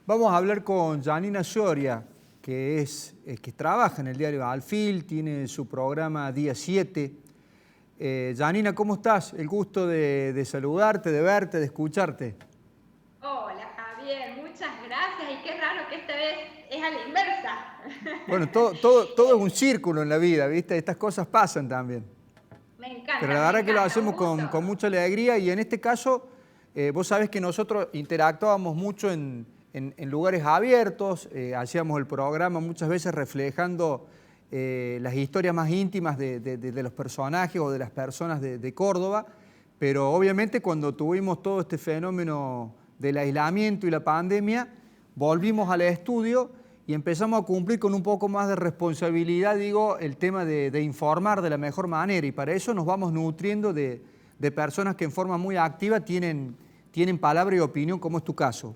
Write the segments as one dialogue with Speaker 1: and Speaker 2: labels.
Speaker 1: Vamos a hablar con Janina Soria, que trabaja en el diario Alfil, tiene su programa Día 7. Janina, ¿cómo estás? El gusto de saludarte, de verte, de escucharte.
Speaker 2: Hola Javier, muchas gracias y qué raro que esta vez es a la inversa.
Speaker 1: Bueno, todo es un círculo en la vida, ¿viste? Estas cosas pasan también.
Speaker 2: Me encanta,
Speaker 1: Pero la verdad que lo
Speaker 2: un
Speaker 1: hacemos
Speaker 2: gusto.
Speaker 1: con mucha alegría y en este caso, vos sabés que nosotros interactuábamos mucho en lugares abiertos, hacíamos el programa muchas veces reflejando las historias más íntimas de los personajes o de las personas de Córdoba, pero obviamente cuando tuvimos todo este fenómeno del aislamiento y la pandemia, volvimos al estudio y empezamos a cumplir con un poco más de responsabilidad, digo, el tema de informar de la mejor manera, y para eso nos vamos nutriendo de personas que en forma muy activa tienen palabra y opinión, como es tu caso.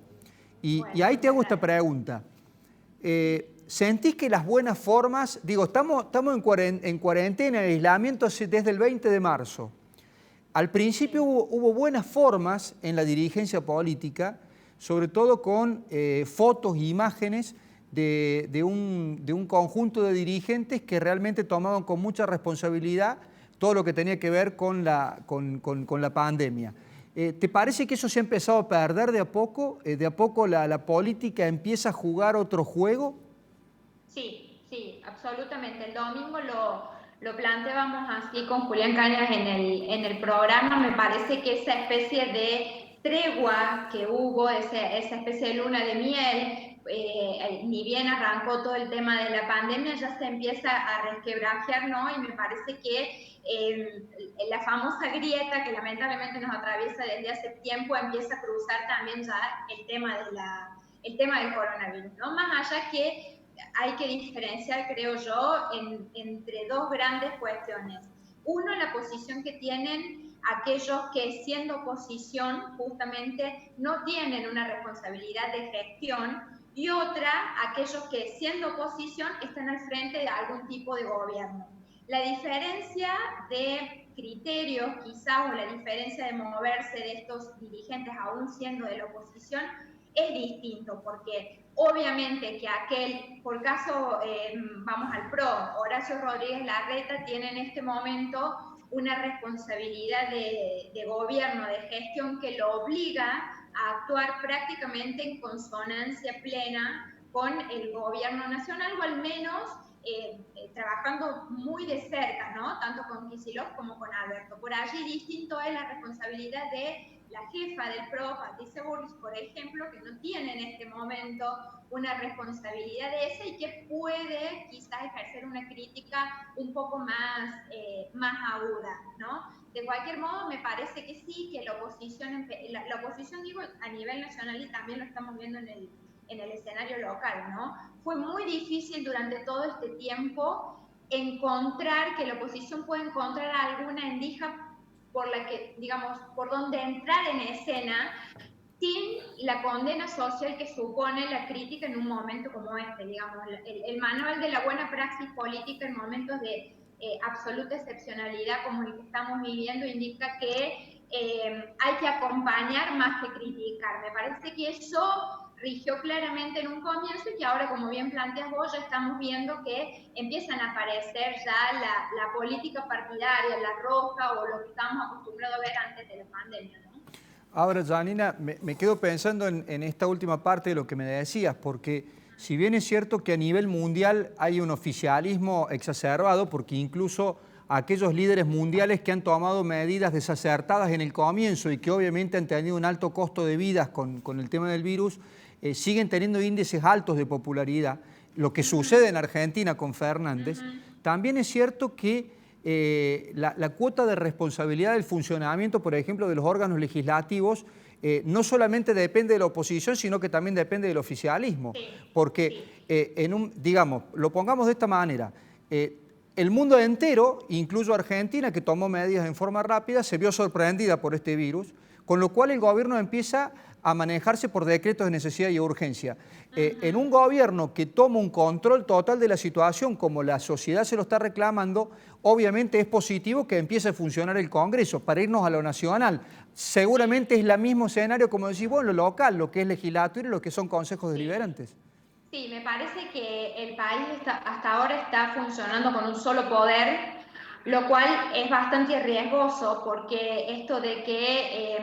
Speaker 1: Y ahí te hago esta pregunta. ¿Sentís que las buenas formas, digo, estamos en cuarentena, en aislamiento desde el 20 de marzo. Al principio hubo buenas formas en la dirigencia política, sobre todo con fotos e imágenes de un conjunto de dirigentes que realmente tomaban con mucha responsabilidad todo lo que tenía que ver con la pandemia. ¿Te parece que eso se ha empezado a perder de a poco? ¿De a poco la política empieza a jugar otro juego?
Speaker 2: Sí, absolutamente. El domingo lo planteábamos así con Julián Cañas en el programa. Me parece que esa especie de tregua que hubo, esa especie de luna de miel, ni bien arrancó todo el tema de la pandemia, ya se empieza a resquebrajear, ¿no? Y me parece que la famosa grieta que lamentablemente nos atraviesa desde hace tiempo empieza a cruzar también ya el tema del coronavirus, ¿no? Más allá que hay que diferenciar, creo yo, entre dos grandes cuestiones. Uno, la posición que tienen aquellos que siendo oposición justamente no tienen una responsabilidad de gestión, y otra, aquellos que siendo oposición están al frente de algún tipo de gobierno. La diferencia de criterios quizás, o la diferencia de moverse de estos dirigentes aún siendo de la oposición, es distinto, porque obviamente que aquel, por caso, vamos al PRO, Horacio Rodríguez Larreta tiene en este momento una responsabilidad de gobierno, de gestión, que lo obliga a actuar prácticamente en consonancia plena con el gobierno nacional, o al menos trabajando muy de cerca, ¿no? Tanto con Kicillof como con Alberto. Por allí distinto es la responsabilidad de la jefa del PRO, Patricia Bullrich, por ejemplo, que no tiene en este momento una responsabilidad de esa y que puede quizás ejercer una crítica un poco más aguda, ¿no? De cualquier modo, me parece que sí, que la oposición digo, a nivel nacional, y también lo estamos viendo en el escenario local, ¿no? Fue muy difícil durante todo este tiempo encontrar, que la oposición pueda encontrar alguna endija por la que, digamos, por donde entrar en escena sin la condena social que supone la crítica en un momento como este, digamos. El manual de la buena praxis política en momentos de absoluta excepcionalidad como el que estamos viviendo indica que hay que acompañar más que criticar. Me parece que eso rigió claramente en un comienzo, y que ahora, como bien planteas vos, ya estamos viendo que empiezan a aparecer ya la política partidaria, la roja, o lo que estamos acostumbrados a ver antes de la pandemia, ¿no?
Speaker 1: Ahora, Janina, me quedo pensando en esta última parte de lo que me decías, porque si bien es cierto que a nivel mundial hay un oficialismo exacerbado, porque incluso aquellos líderes mundiales que han tomado medidas desacertadas en el comienzo y que obviamente han tenido un alto costo de vidas con el tema del virus, siguen teniendo índices altos de popularidad. Lo que sucede en Argentina con Fernández, también es cierto que la cuota de responsabilidad del funcionamiento, por ejemplo, de los órganos legislativos, no solamente depende de la oposición, sino que también depende del oficialismo. Porque, digamos, lo pongamos de esta manera, el mundo entero, incluso Argentina, que tomó medidas en forma rápida, se vio sorprendida por este virus, con lo cual el gobierno empieza a manejarse por decretos de necesidad y urgencia. En un gobierno que toma un control total de la situación, como la sociedad se lo está reclamando, obviamente es positivo que empiece a funcionar el Congreso. Para irnos a lo nacional, seguramente es el mismo escenario, como decís vos, en lo local, lo que es legislatura y lo que son consejos deliberantes.
Speaker 2: Sí, me parece que el país hasta ahora está funcionando con un solo poder, lo cual es bastante riesgoso porque esto de que,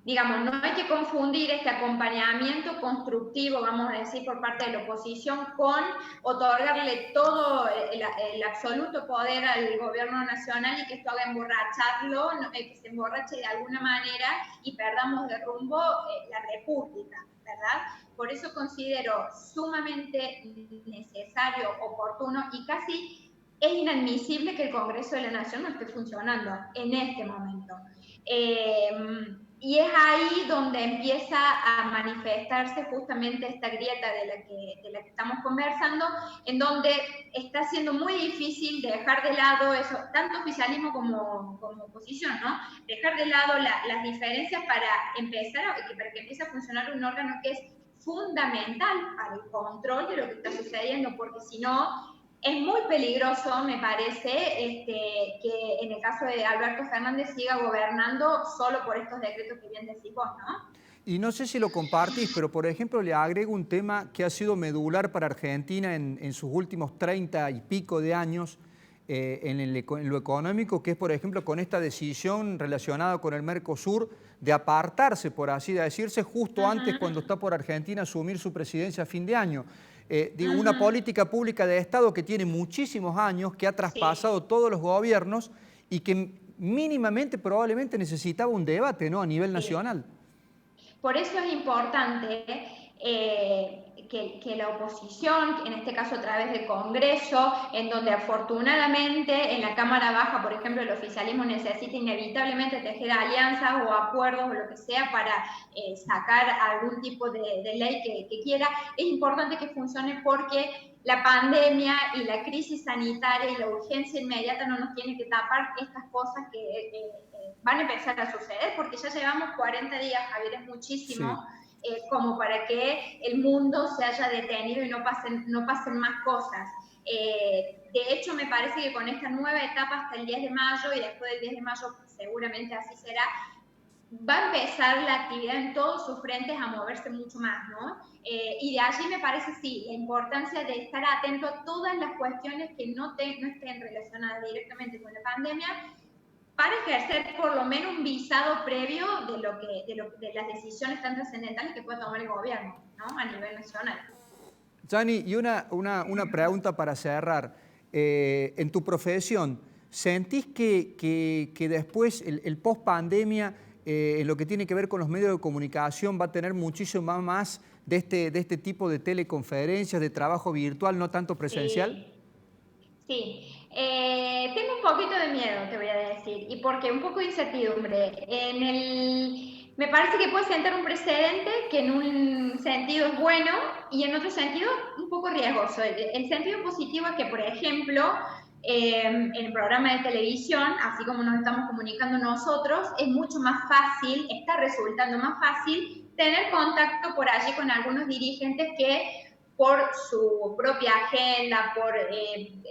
Speaker 2: digamos, no hay que confundir este acompañamiento constructivo, vamos a decir, por parte de la oposición con otorgarle todo el absoluto poder al gobierno nacional y que esto haga emborracharlo, que se emborrache de alguna manera y perdamos de rumbo la república, ¿verdad? Por eso considero sumamente necesario, oportuno y casi es inadmisible que el Congreso de la Nación no esté funcionando en este momento. Y es ahí donde empieza a manifestarse justamente esta grieta de la que estamos conversando, en donde está siendo muy difícil dejar de lado eso, tanto oficialismo como oposición, ¿no? Dejar de lado las diferencias para que empiece a funcionar un órgano que es fundamental para el control de lo que está sucediendo, porque si no, es muy peligroso, me parece, que en el caso de Alberto Fernández siga gobernando solo por estos decretos que bien decís vos, ¿no?
Speaker 1: Y no sé si lo compartís, pero por ejemplo le agrego un tema que ha sido medular para Argentina en sus últimos 30 y pico de años en lo económico, que es por ejemplo con esta decisión relacionada con el Mercosur de apartarse, por así decirse, justo antes cuando está por Argentina asumir su presidencia a fin de año. Digo, una política pública de Estado que tiene muchísimos años, que ha traspasado todos los gobiernos y que mínimamente probablemente necesitaba un debate, ¿no?, a nivel nacional.
Speaker 2: Por eso es importante que la oposición, en este caso a través del Congreso, en donde afortunadamente en la Cámara Baja, por ejemplo, el oficialismo necesita inevitablemente tejer alianzas o acuerdos o lo que sea para sacar algún tipo de ley que quiera, es importante que funcione porque la pandemia y la crisis sanitaria y la urgencia inmediata no nos tiene que tapar estas cosas que van a empezar a suceder, porque ya llevamos 40 días, Javier, es muchísimo, como para que el mundo se haya detenido y no pasen más cosas. De hecho, me parece que con esta nueva etapa hasta el 10 de mayo, y después del 10 de mayo seguramente así será, va a empezar la actividad en todos sus frentes a moverse mucho más, ¿no? Y de allí me parece, sí, la importancia de estar atento a todas las cuestiones que no estén relacionadas directamente con la pandemia, para ejercer por lo menos un visado previo de las decisiones tan trascendentales que pueda tomar el gobierno, ¿no?, a nivel nacional.
Speaker 1: Jani, y una pregunta para cerrar. En tu profesión, ¿sentís que después, el post-pandemia, en lo que tiene que ver con los medios de comunicación, va a tener muchísimo más de este tipo de teleconferencias, de trabajo virtual, no tanto presencial?
Speaker 2: Sí. Tengo un poquito de miedo, te voy a decir, y porque un poco de incertidumbre. Me parece que puede sentar un precedente que en un sentido es bueno y en otro sentido un poco riesgoso. El sentido positivo es que, por ejemplo, en el programa de televisión, así como nos estamos comunicando nosotros, es mucho más fácil, está resultando más fácil tener contacto por allí con algunos dirigentes que por su propia agenda, por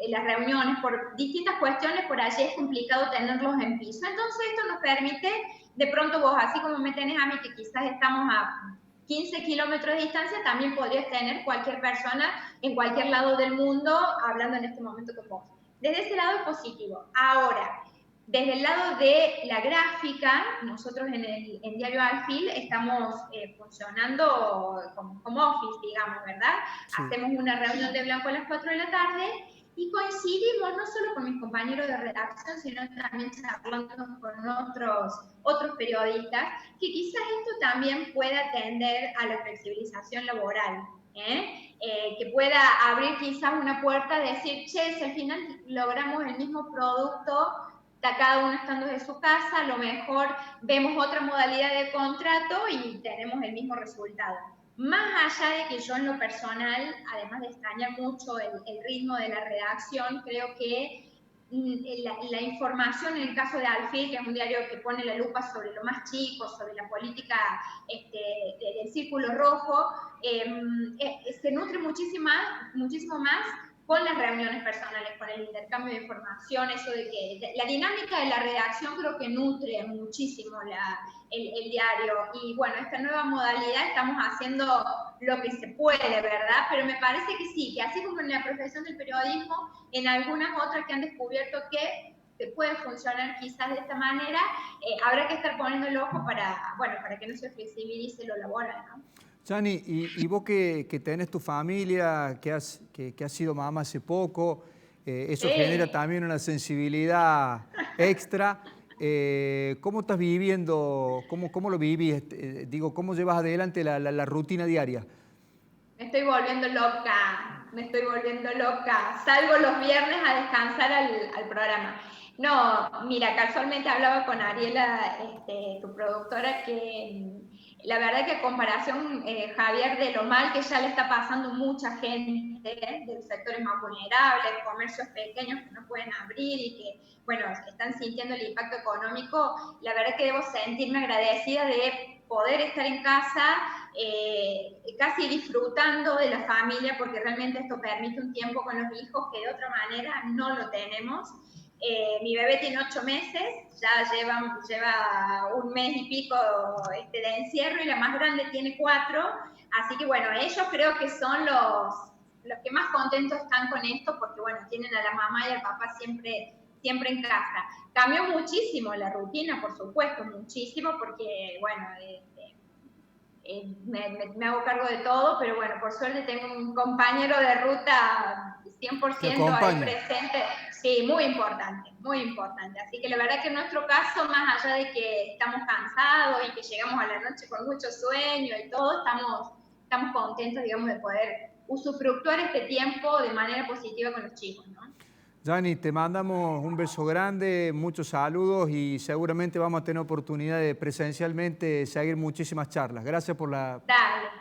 Speaker 2: las reuniones, por distintas cuestiones, por allí es complicado tenerlos en piso. Entonces esto nos permite, de pronto vos, así como me tenés a mí, que quizás estamos a 15 kilómetros de distancia, también podrías tener cualquier persona en cualquier lado del mundo hablando en este momento con vos. Desde ese lado es positivo. Ahora, desde el lado de la gráfica, nosotros en Diario Alfil estamos funcionando como office, digamos, ¿verdad?
Speaker 1: Sí.
Speaker 2: Hacemos una reunión de blanco a las 4 de la tarde y coincidimos no solo con mis compañeros de redacción, sino también charlando con otros periodistas, que quizás esto también pueda tender a la flexibilización laboral. Que pueda abrir quizás una puerta de decir, che, si al final logramos el mismo producto, cada uno estando de su casa, a lo mejor vemos otra modalidad de contrato y tenemos el mismo resultado. Más allá de que yo en lo personal, además de extrañar mucho el ritmo de la redacción, creo que la información en el caso de Alfil, que es un diario que pone la lupa sobre lo más chico, sobre la política del Círculo Rojo, se nutre muchísimo más con las reuniones personales, con el intercambio de información, eso de que la dinámica de la redacción creo que nutre muchísimo el diario. Y bueno, esta nueva modalidad estamos haciendo lo que se puede, ¿verdad? Pero me parece que sí, que así como en la profesión del periodismo, en algunas otras que han descubierto que se puede funcionar quizás de esta manera, habrá que estar poniendo el ojo para que no se flexibilice lo laboral, ¿no?
Speaker 1: Jani, y vos que tenés tu familia, que has sido mamá hace poco, eso genera también una sensibilidad extra. ¿Cómo estás viviendo, cómo lo vivís? Digo, ¿cómo llevas adelante la rutina diaria?
Speaker 2: Me estoy volviendo loca. Salgo los viernes a descansar al programa. No, mira, casualmente hablaba con Ariela, tu productora, que la verdad que a comparación, Javier, de lo mal que ya le está pasando mucha gente, de los sectores más vulnerables, comercios pequeños que no pueden abrir y que, bueno, están sintiendo el impacto económico, la verdad que debo sentirme agradecida de poder estar en casa, casi disfrutando de la familia, porque realmente esto permite un tiempo con los hijos que de otra manera no lo tenemos. Mi bebé tiene 8 meses, ya lleva un mes y pico de encierro y la más grande tiene 4, así que bueno, ellos creo que son los que más contentos están con esto, porque bueno, tienen a la mamá y al papá siempre en casa. Cambió muchísimo la rutina, por supuesto, muchísimo, porque bueno, me hago cargo de todo, pero bueno, por suerte tengo un compañero de ruta
Speaker 1: ¿Te
Speaker 2: 100% ahí
Speaker 1: acompaña?
Speaker 2: presente. Sí, muy importante, muy importante. Así que la verdad que en nuestro caso, más allá de que estamos cansados y que llegamos a la noche con mucho sueño y todo, estamos contentos, digamos, de poder usufructuar este tiempo de manera positiva con los chicos, ¿no?
Speaker 1: Jani, te mandamos un beso grande, muchos saludos y seguramente vamos a tener oportunidad de presencialmente seguir muchísimas charlas. Gracias
Speaker 2: Dale.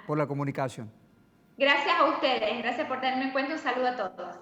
Speaker 1: por la comunicación.
Speaker 2: Gracias a ustedes, gracias por tenerme en cuenta. Un saludo a todos.